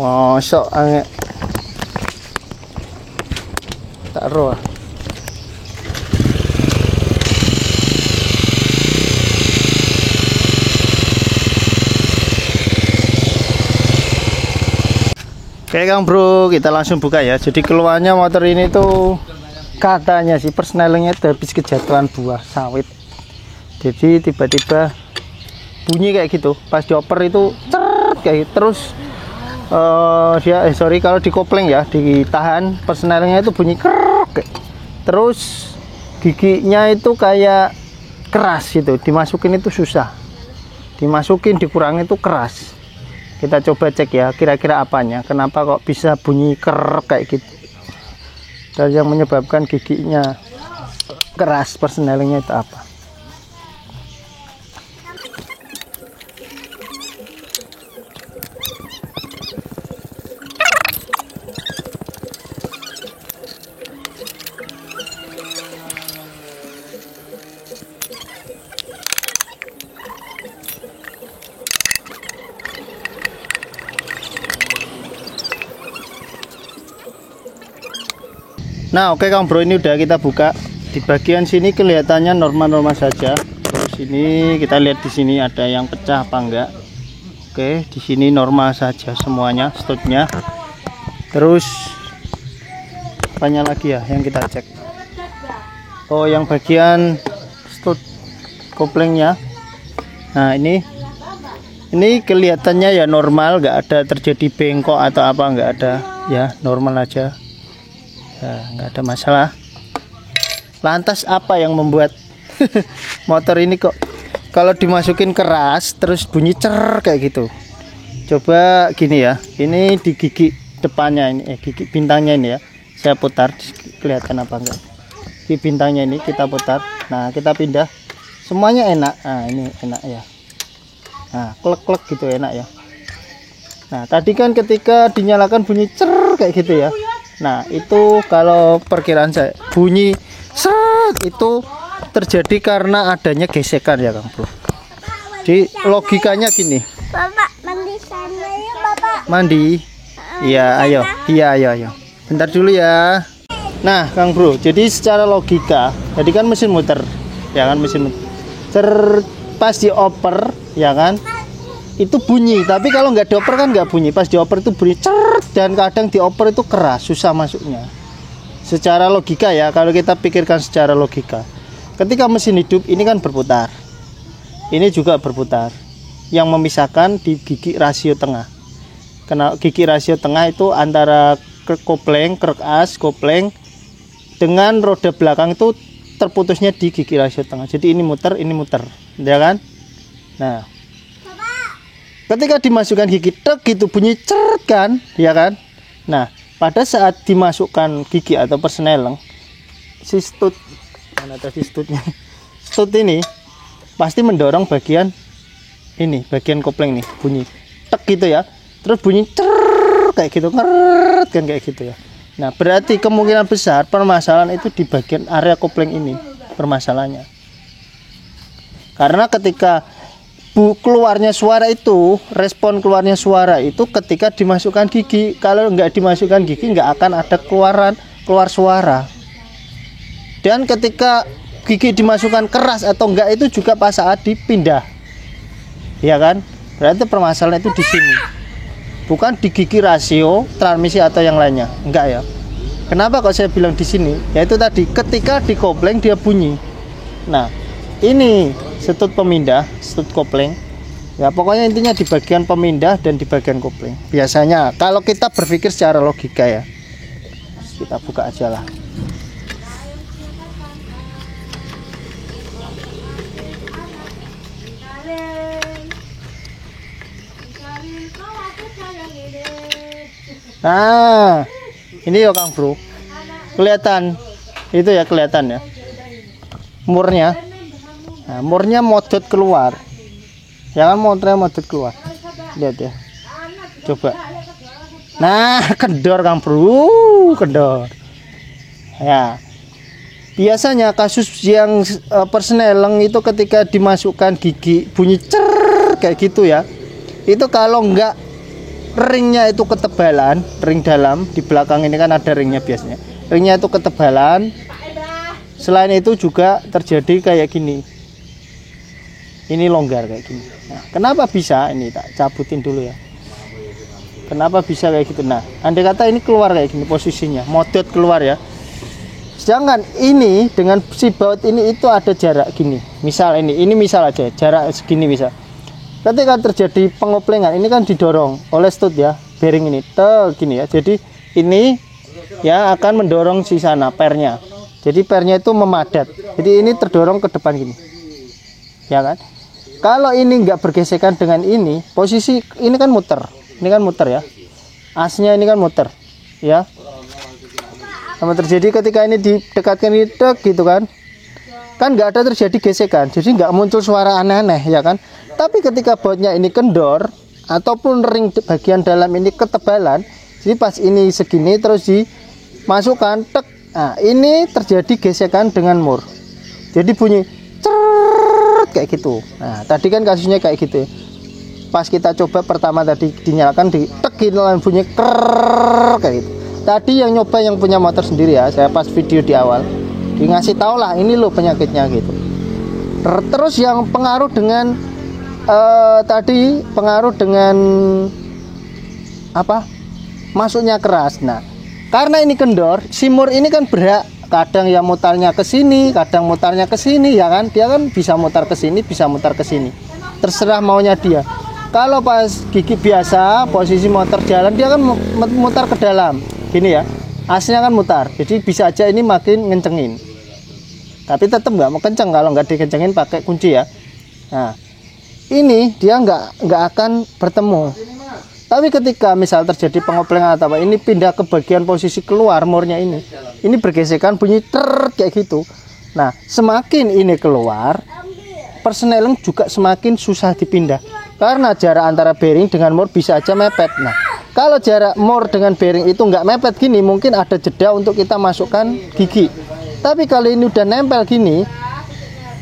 Mosok angek. Tak roh. Oke Kang Bro, kita langsung buka ya. Jadi keluarnya motor ini tuh katanya sih persnelingnya habis kejatuhan buah sawit. Jadi tiba-tiba bunyi kayak gitu. Pas dioper itu kayak gitu. Terus kalau di kopling ya, ditahan persnelingnya itu bunyi krek. Terus giginya itu kayak keras gitu. Dimasukin itu susah. Dimasukin dikurangin itu keras. Kita coba cek ya, kira-kira apanya, kenapa kok bisa bunyi kerek kayak gitu. Dan yang menyebabkan giginya keras persnelingnya itu apa. Nah oke Kang Bro, ini udah kita buka. Di bagian sini kelihatannya normal-normal saja. Terus ini kita lihat di sini ada yang pecah apa enggak. Oke, di sini normal saja semuanya stutnya. Terus apanya lagi ya yang kita cek? Oh, yang bagian stut koplingnya. Nah ini kelihatannya ya normal, nggak ada terjadi bengkok atau apa, nggak ada ya, normal aja. Ya, nggak ada masalah. Lantas apa yang membuat motor ini kok kalau dimasukin keras terus bunyi cer kayak gitu? Coba gini ya, ini di gigi depannya ini, gigi bintangnya ini ya, saya putar, kelihatan apa enggak? Di bintangnya ini kita putar. Nah kita pindah, semuanya enak. Nah ini enak ya. Nah klek-klek gitu enak ya. Nah tadi kan ketika dinyalakan bunyi cer kayak gitu ya. Nah itu kalau perkiraan saya bunyi set itu terjadi karena adanya gesekan ya Kang Bro. Jadi logikanya gini. Bapak mandi sana ya Bapak. Mandi? Iya ayo. Iya ayo. Bentar dulu ya. Nah Kang Bro, jadi secara logika, tadi kan mesin muter, ya kan mesin muter. Pas dioper, ya kan? Itu bunyi, tapi kalau nggak dioper kan nggak bunyi. Pas dioper itu bunyi ceret, dan kadang dioper itu keras, susah masuknya. Secara logika ya, kalau kita pikirkan secara logika, ketika mesin hidup ini kan berputar, ini juga berputar, yang memisahkan di gigi rasio tengah. Karena gigi rasio tengah itu antara kopling, krek as, kopling dengan roda belakang itu terputusnya di gigi rasio tengah. Jadi ini muter, ya kan? Nah, ketika dimasukkan gigi tek gitu bunyi ceret kan, ya kan? Nah, pada saat dimasukkan gigi atau persneleng, si stut, mana tadi stutnya? Stut ini pasti mendorong bagian ini, bagian kopling nih, bunyi tek gitu ya. Terus bunyi ceret kayak gitu, ngeret kan kayak gitu ya. Nah, berarti kemungkinan besar permasalahan itu di bagian area kopling ini permasalahannya. Karena ketika keluarnya suara itu, respon keluarnya suara itu ketika dimasukkan gigi. Kalau nggak dimasukkan gigi nggak akan ada keluar suara. Dan ketika gigi dimasukkan keras atau enggak itu juga pas saat dipindah, ya kan? Berarti permasalahan itu di sini, bukan di gigi rasio transmisi atau yang lainnya, enggak ya. Kenapa kok saya bilang di sini? Yaitu tadi ketika dikopling dia bunyi. Nah ini stut pemindah, stut kopling. Ya pokoknya intinya di bagian pemindah dan di bagian kopling. Biasanya kalau kita berpikir secara logika ya. Kita buka aja lah. Nah, ini ya Kang Bro. Kelihatan. Itu ya kelihatan ya. Murnya. Nah, murnya modot keluar. Ya kan motornya modot keluar. Lihat ya. Coba. Nah, kendor Kang Bro, kendor. Ya. Biasanya kasus yang persneleng itu ketika dimasukkan gigi bunyi cer kayak gitu ya. Itu kalau enggak ringnya itu ketebalan, ring dalam di belakang ini kan ada ringnya biasanya. Ringnya itu ketebalan. Selain itu juga terjadi kayak gini. Ini longgar kayak gini. Nah, kenapa bisa? Ini tak cabutin dulu ya. Kenapa bisa kayak gitu? Nah, andai kata ini keluar kayak gini posisinya, modot keluar ya. Sedangkan ini dengan si baut ini itu ada jarak gini. Misal ini misal aja jarak segini bisa. Ketika terjadi pengoplengan ini kan didorong oleh stud ya, bearing ini gini ya. Jadi ini ya akan mendorong si sana pernya. Jadi pernya itu memadat. Jadi ini terdorong ke depan gini. Ya kan? Kalau ini enggak bergesekan dengan ini, posisi ini kan muter. Ini kan muter ya. Asnya ini kan muter. Ya. Sama terjadi ketika ini didekatkan ini gitu kan. Kan enggak ada terjadi gesekan. Jadi enggak muncul suara aneh-aneh ya kan. Tapi ketika bautnya ini kendor ataupun ring bagian dalam ini ketebalan, jadi pas ini segini terus dimasukkan tek. Nah, ini terjadi gesekan dengan mur. Jadi bunyi ceret kayak gitu. Nah, tadi kan kasusnya kayak gitu. Pas kita coba pertama tadi dinyalakan ditekin dan bunyi krrrr kayak gitu. Tadi yang nyoba yang punya motor sendiri ya, saya pas video di awal ngasih tau lah ini loh penyakitnya gitu. Terus yang pengaruh dengan tadi pengaruh dengan apa? Masuknya keras. Nah, karena ini kendor, si mur ini kan berak. Kadang yang mutarnya ke sini, kadang mutarnya ke sini ya kan. Dia kan bisa mutar ke sini, bisa mutar ke sini. Terserah maunya dia. Kalau pas gigi biasa, posisi motor jalan dia kan mutar ke dalam. Gini ya. Asnya kan mutar. Jadi bisa aja ini makin ngencengin. Tapi tetap nggak mau kenceng kalau nggak dikencengin pakai kunci ya. Nah, ini dia nggak akan bertemu. Tapi ketika misal terjadi pengoplengan atau apa, ini pindah ke bagian posisi keluar murnya ini bergesekan bunyi ter kayak gitu. Nah, semakin ini keluar, persneling juga semakin susah dipindah karena jarak antara bearing dengan mur bisa aja mepet. Nah, kalau jarak mur dengan bearing itu nggak mepet gini, mungkin ada jeda untuk kita masukkan gigi. Tapi kalau ini udah nempel gini,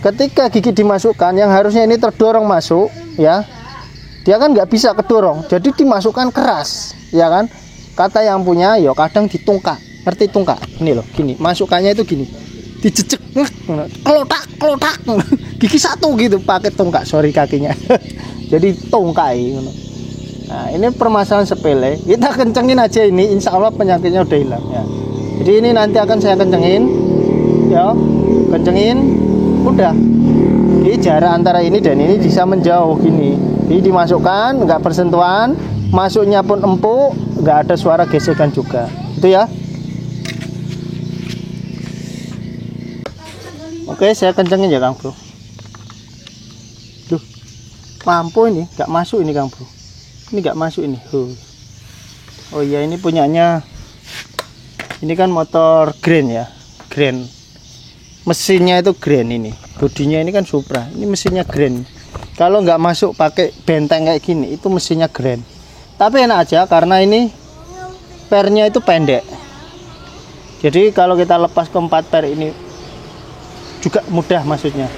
ketika gigi dimasukkan yang harusnya ini terdorong masuk ya, dia kan nggak bisa kedorong, jadi dimasukkan keras ya kan. Kata yang punya yo kadang ditungkak, ngerti tungkak ini loh, gini masukannya itu gini dijejek klotak gigi satu gitu pakai tungkak, sorry kakinya jadi tungkai. Nah, ini permasalahan sepele, kita kencengin aja ini, insya Allah penyakitnya udah hilang ya. Jadi ini nanti akan saya kencengin ya, kencengin udah. Jadi jarak antara ini dan ini bisa menjauh gini. Jadi dimasukkan nggak bersentuhan, masuknya pun empuk, nggak ada suara gesekan juga. Itu ya. Oke, saya kencengin ya Kang Bro. Duh, mampu ini, nggak masuk ini Kang Bro. Ini nggak masuk ini. Oh iya, ini punyanya. Ini kan motor Grand ya, Grand. Mesinnya itu Grand ini. Bodinya ini kan Supra. Ini mesinnya Grand. Kalau nggak masuk pakai benteng kayak gini, itu mesinnya Grand. Tapi enak aja karena ini pernya itu pendek. Jadi kalau kita lepas ke 4 per ini juga mudah maksudnya.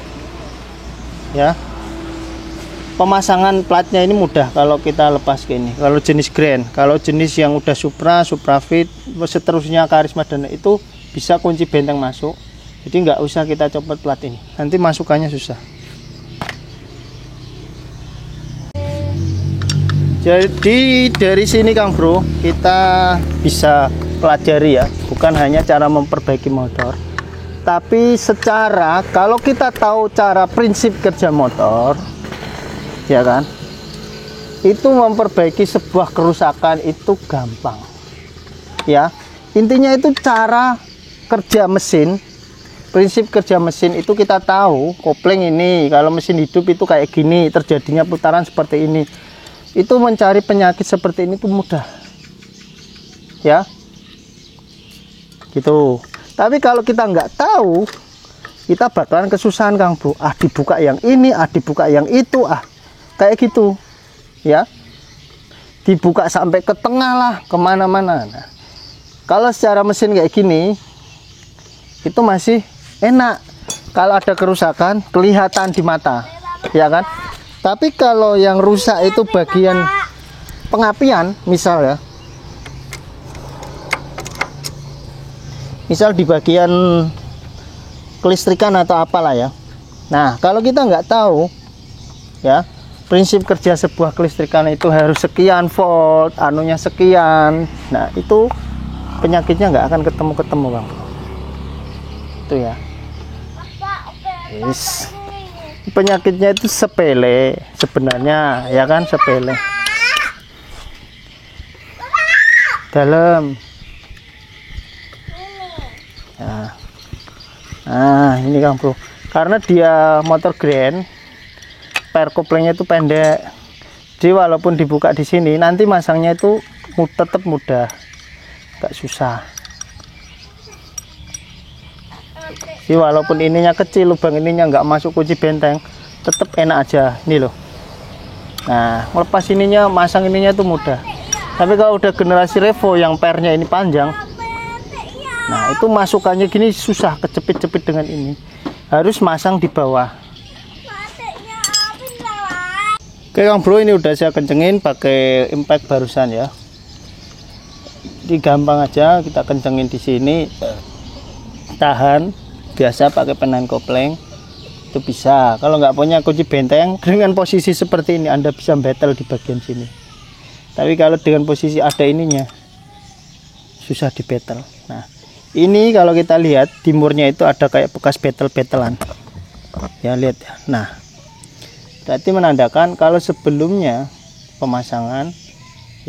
Ya. Pemasangan platnya ini mudah kalau kita lepas ke ini. Kalau jenis Grand, kalau jenis yang udah Supra, Supra Fit, seterusnya Karisma dan itu bisa kunci benteng masuk. Jadi nggak usah kita copot plat ini. Nanti masukannya susah. Jadi dari sini Kang Bro kita bisa pelajari ya, bukan hanya cara memperbaiki motor, tapi secara kalau kita tahu cara prinsip kerja motor ya kan, itu memperbaiki sebuah kerusakan itu gampang ya. Intinya itu cara kerja mesin, prinsip kerja mesin itu kita tahu. Kopling ini kalau mesin hidup itu kayak gini, terjadinya putaran seperti ini. Itu mencari penyakit seperti ini tuh mudah ya gitu. Tapi kalau kita nggak tahu, kita bakalan kesusahan Kang Bro. Dibuka yang ini, dibuka yang itu, kayak gitu ya, dibuka sampai ke tengah lah, kemana-mana. Nah, kalau secara mesin kayak gini itu masih enak, kalau ada kerusakan kelihatan di mata ya kan. Tapi kalau yang rusak itu bagian pengapian, misal ya, misal di bagian kelistrikan atau apalah ya. Nah, kalau kita nggak tahu ya prinsip kerja sebuah kelistrikan itu harus sekian volt, anunya sekian, nah itu penyakitnya nggak akan ketemu Bang. Itu ya. Yes. Penyakitnya itu sepele sebenarnya ya kan, sepele. Dalam ya. Nah ini Kang Bro, karena dia motor grand, per koplingnya itu pendek, jadi walaupun dibuka di sini nanti masangnya itu tetap mudah, gak susah. Jadi walaupun ininya kecil, lubang ininya nggak masuk kunci benteng, tetap enak aja ini loh. Nah melepas ininya, masang ininya itu mudah. Tapi kalau udah generasi Revo yang pernya ini panjang, nah itu masukannya gini susah, kecepit-cepit dengan ini, harus masang di bawah. Oke Kang Bro, ini udah saya kencengin pakai impact barusan ya. Jadi gampang aja kita kencengin di sini, tahan biasa pakai penahan kopling itu bisa. Kalau nggak punya kunci benteng, dengan posisi seperti ini Anda bisa betel di bagian sini. Tapi kalau dengan posisi ada ininya susah dibetel. Nah ini kalau kita lihat timurnya itu ada kayak bekas betel-betelan ya, lihat ya. Nah berarti menandakan kalau sebelumnya pemasangan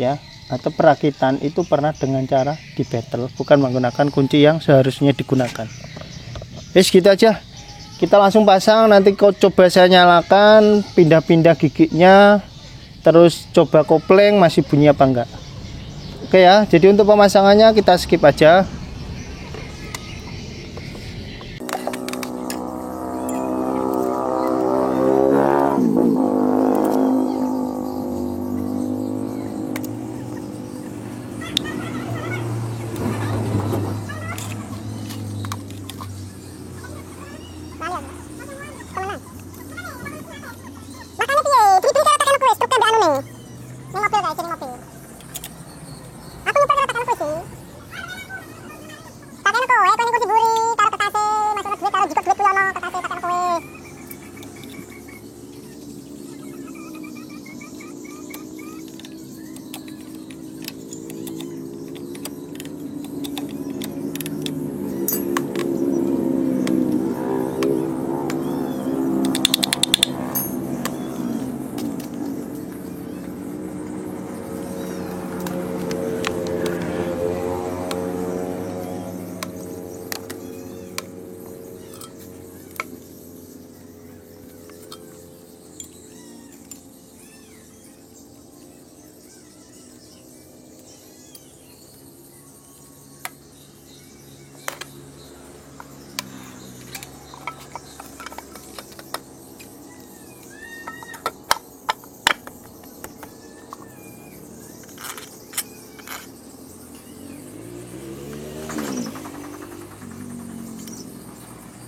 ya atau perakitan itu pernah dengan cara dibetel, bukan menggunakan kunci yang seharusnya digunakan. Wes gitu aja, kita langsung pasang. Nanti kau coba saya nyalakan, pindah-pindah giginya, terus coba kopling masih bunyi apa enggak. Oke ya, jadi untuk pemasangannya kita skip aja.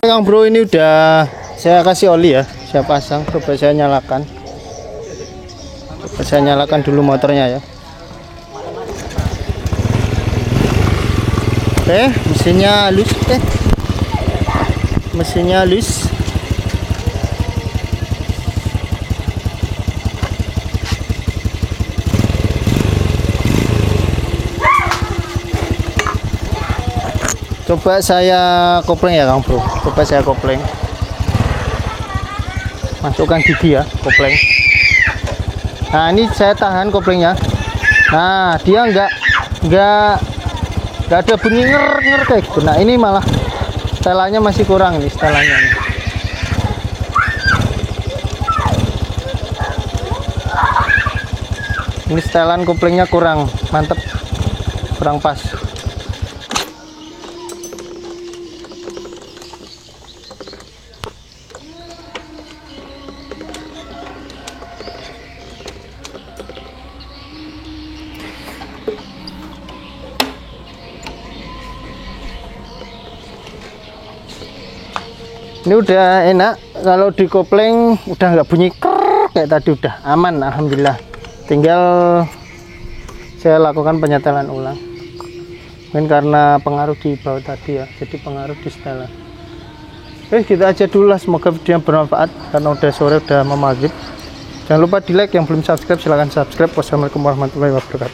Kang Bro, ini udah saya kasih oli ya, saya pasang. Coba saya nyalakan, coba saya nyalakan dulu motornya ya. Mesinnya halus, mesinnya halus. Coba saya kopling ya Kang Bro, coba saya kopling, masukkan gigi ya, kopling. Nah ini saya tahan koplingnya. Nah dia nggak ada bunyi nger kayak gitu. Nah ini malah setelannya masih kurang, ini setelannya nih. Ini setelan koplingnya kurang mantep, kurang pas. Ini udah enak, kalau di kopling udah nggak bunyi krrr kayak tadi, udah aman alhamdulillah. Tinggal saya lakukan penyetelan ulang. Mungkin karena pengaruh di bawah tadi ya, jadi pengaruh di setelan. Oke, kita aja dulu lah, semoga video yang bermanfaat karena udah sore, udah mau maghrib. Jangan lupa di like, yang belum subscribe silahkan subscribe. Wassalamualaikum warahmatullahi wabarakatuh.